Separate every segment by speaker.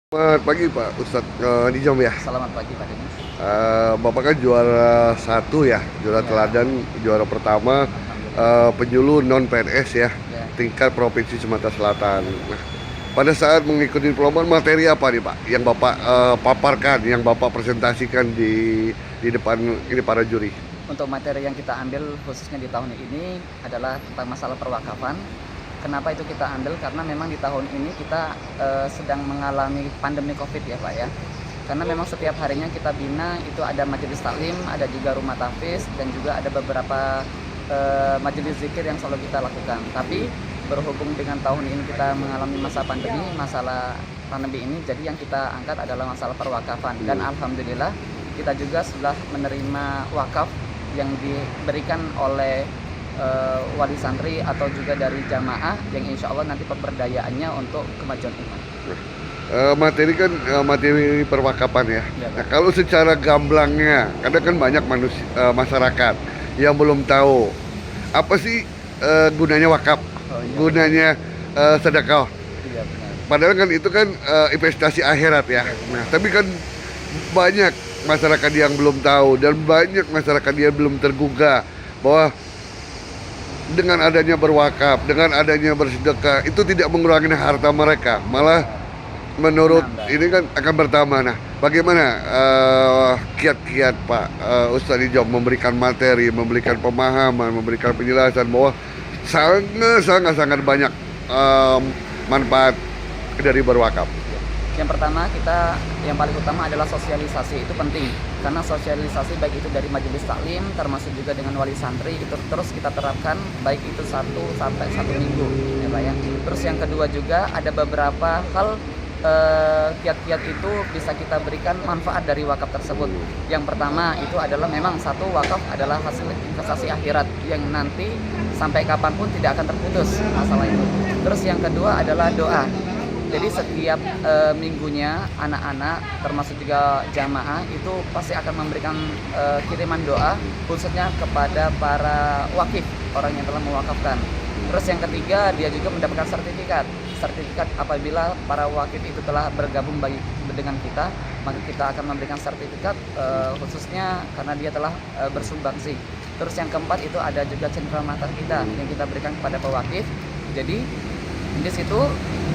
Speaker 1: Selamat pagi Pak Ustadz Nijam ya.
Speaker 2: Selamat pagi Pak Denis.
Speaker 1: Bapak kan juara satu ya, juara
Speaker 2: Ya,
Speaker 1: teladan, juara pertama
Speaker 2: alhamdulillah.
Speaker 1: penyuluh non PNS ya,
Speaker 2: Ya,
Speaker 1: tingkat Provinsi Sumatera Selatan. Nah, pada saat mengikuti pelomban materi apa nih Pak yang Bapak paparkan, yang Bapak presentasikan di depan ini para juri?
Speaker 2: untuk materi yang kita ambil khususnya di tahun ini adalah tentang masalah perwakafan. Kenapa itu kita ambil? Karena memang di tahun ini kita sedang mengalami pandemi COVID ya Pak ya. Karena memang setiap harinya kita bina itu ada majelis taklim, ada juga rumah tahfiz, dan juga ada beberapa majelis zikir yang selalu kita lakukan. Tapi berhubung dengan tahun ini kita mengalami masa pandemi, masalah pandemi ini, jadi yang kita angkat adalah masalah perwakafan. Dan alhamdulillah kita juga sudah menerima wakaf yang diberikan oleh wali santri atau juga dari jamaah yang insya Allah nanti pemberdayaannya untuk kemajuan umat.
Speaker 1: Materi kan materi perwakapan ya.
Speaker 2: Ya,
Speaker 1: Nah,
Speaker 2: Pak.
Speaker 1: kalau secara gamblangnya, kadang kan banyak masyarakat yang belum tahu apa sih gunanya wakaf,
Speaker 2: Oh iya,
Speaker 1: gunanya sedekah.
Speaker 2: iya benar.
Speaker 1: Padahal kan itu kan investasi akhirat ya. Nah, tapi kan banyak masyarakat yang belum tahu dan banyak masyarakat yang belum tergugah bahwa dengan adanya berwakaf, dengan adanya bersedekah itu tidak mengurangi harta mereka, malah menurut
Speaker 2: Menambah.
Speaker 1: ini kan akan bertambah. Nah, bagaimana kiat-kiat Pak Ustadz Ijom memberikan materi, memberikan pemahaman, memberikan penjelasan bahwa sangat banyak manfaat dari berwakaf.
Speaker 2: Yang pertama yang paling utama adalah sosialisasi, itu penting. Karena sosialisasi baik itu dari majelis taklim termasuk juga dengan wali santri itu terus kita terapkan baik itu 1 sampai 1 minggu ya Pak ya. Terus yang kedua juga ada beberapa hal kiat-kiat itu bisa kita berikan manfaat dari wakaf tersebut. Yang pertama itu adalah memang satu, wakaf adalah hasil investasi akhirat yang nanti sampai kapanpun tidak akan terputus masalah itu. Terus yang kedua adalah doa. Jadi setiap minggunya anak-anak termasuk juga jamaah itu pasti akan memberikan kiriman doa khususnya kepada para wakif, orang yang telah mewakafkan. Terus yang ketiga dia juga mendapatkan sertifikat apabila para wakif itu telah bergabung dengan kita, maka kita akan memberikan sertifikat khususnya karena dia telah bersumbangsi. Terus yang keempat itu ada juga cenderamata kita yang kita berikan kepada pewakif. Jadi di situ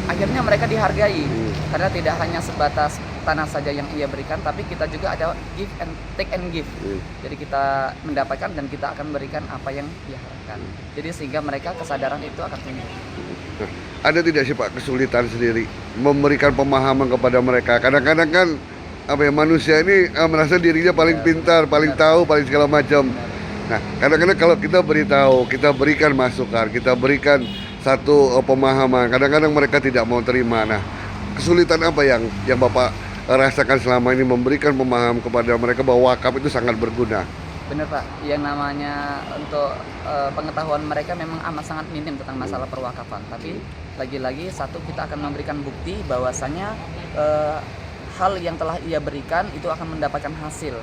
Speaker 2: akhirnya mereka dihargai karena tidak hanya sebatas tanah saja yang ia berikan, tapi kita juga ada give and take and give. Jadi kita mendapatkan dan kita akan berikan apa yang diharapkan. Jadi sehingga mereka kesadaran itu akan tumbuh.
Speaker 1: Nah, ada tidak sih Pak kesulitan sendiri memberikan pemahaman kepada mereka? Kadang-kadang kan apa ya, manusia ini merasa dirinya paling pintar, paling tahu, paling segala macam. Nah, kadang-kadang kalau kita beritahu, kita berikan masukan, kita berikan satu pemahaman, kadang-kadang mereka tidak mau terima. Nah, kesulitan apa yang Bapak rasakan selama ini memberikan pemahaman kepada mereka bahwa wakaf itu sangat berguna?
Speaker 2: Benar Pak, yang namanya untuk pengetahuan mereka memang amat sangat minim tentang masalah perwakafan. Tapi lagi-lagi satu, kita akan memberikan bukti bahwasanya hal yang telah ia berikan itu akan mendapatkan hasil.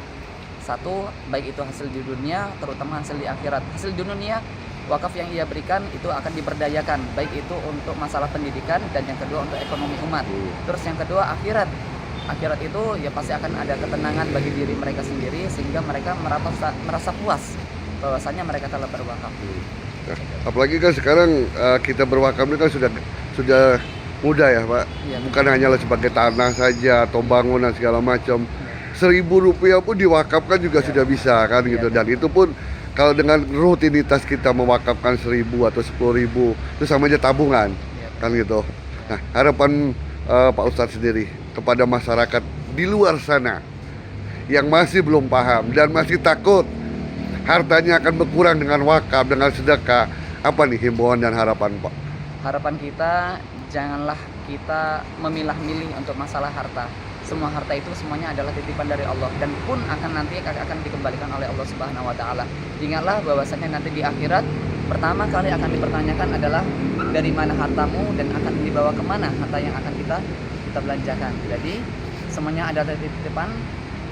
Speaker 2: Satu, baik itu hasil di dunia, terutama hasil di akhirat. Hasil di dunia, wakaf yang ia berikan itu akan diberdayakan, baik itu untuk masalah pendidikan dan yang kedua untuk ekonomi umat. Terus yang kedua akhirat itu ya pasti akan ada ketenangan bagi diri mereka sendiri sehingga mereka merasa puas bahwasanya mereka telah berwakaf.
Speaker 1: Nah, apalagi kan sekarang kita berwakaf ini kan sudah mudah ya Pak,
Speaker 2: Iya,
Speaker 1: bukan hanyalah sebagai tanah saja atau bangunan segala macam. Rp1.000 pun diwakafkan juga sudah bisa kan gitu, dan itu pun kalau dengan rutinitas kita mewakafkan 1.000 atau 10.000 itu sama aja tabungan kan gitu. Nah, harapan Pak Ustadz sendiri kepada masyarakat di luar sana yang masih belum paham dan masih takut hartanya akan berkurang dengan wakaf, dengan sedekah, apa nih himbauan dan harapan Pak?
Speaker 2: Harapan kita, janganlah kita memilah-milih untuk masalah harta. Semua harta itu semuanya adalah titipan dari Allah dan pun nanti akan dikembalikan oleh Allah Subhanahu wa taala. Ingatlah bahwasanya nanti di akhirat pertama kali akan dipertanyakan adalah dari mana hartamu dan akan dibawa kemana harta yang akan kita belanjakan. Jadi semuanya adalah titipan.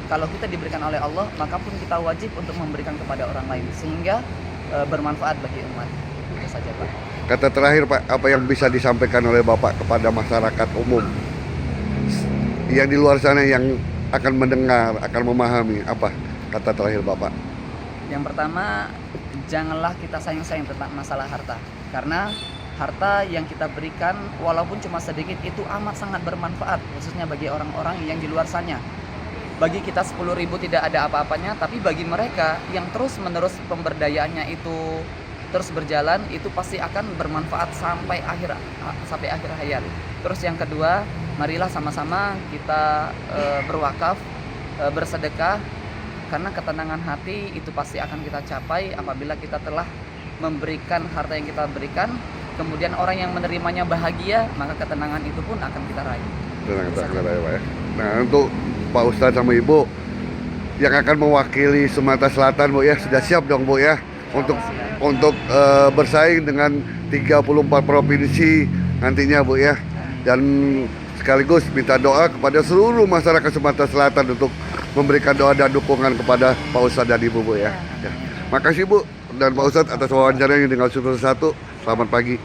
Speaker 2: Kalau kita diberikan oleh Allah, maka pun kita wajib untuk memberikan kepada orang lain sehingga bermanfaat bagi umat. Itu saja Pak.
Speaker 1: Kata terakhir Pak, apa yang bisa disampaikan oleh Bapak kepada masyarakat umum? yang di luar sana yang akan mendengar, akan memahami, apa kata terakhir Bapak?
Speaker 2: Yang pertama, janganlah kita sayang-sayang tentang masalah harta. Karena harta yang kita berikan walaupun cuma sedikit itu amat sangat bermanfaat, khususnya bagi orang-orang yang di luar sana. Bagi kita 10.000 tidak ada apa-apanya, tapi bagi mereka yang terus-menerus pemberdayaannya itu terus berjalan, itu pasti akan bermanfaat sampai akhir hayat. Terus yang kedua, marilah sama-sama kita berwakaf, bersedekah, karena ketenangan hati itu pasti akan kita capai apabila kita telah memberikan harta yang kita berikan, kemudian orang yang menerimanya bahagia, maka ketenangan itu pun akan kita raih.
Speaker 1: Nah, untuk Pak Ustadz sama Ibu yang akan mewakili Sumatera Selatan, Bu ya, sudah siap dong Bu ya untuk bersaing dengan 34 provinsi nantinya Bu ya, dan sekaligus minta doa kepada seluruh masyarakat Sumatera Selatan untuk memberikan doa dan dukungan kepada Pak Ustadz dan Ibu Bu ya. Makasih Bu dan Pak Ustadz atas wawancaranya dengan Sumatera 1. Selamat pagi.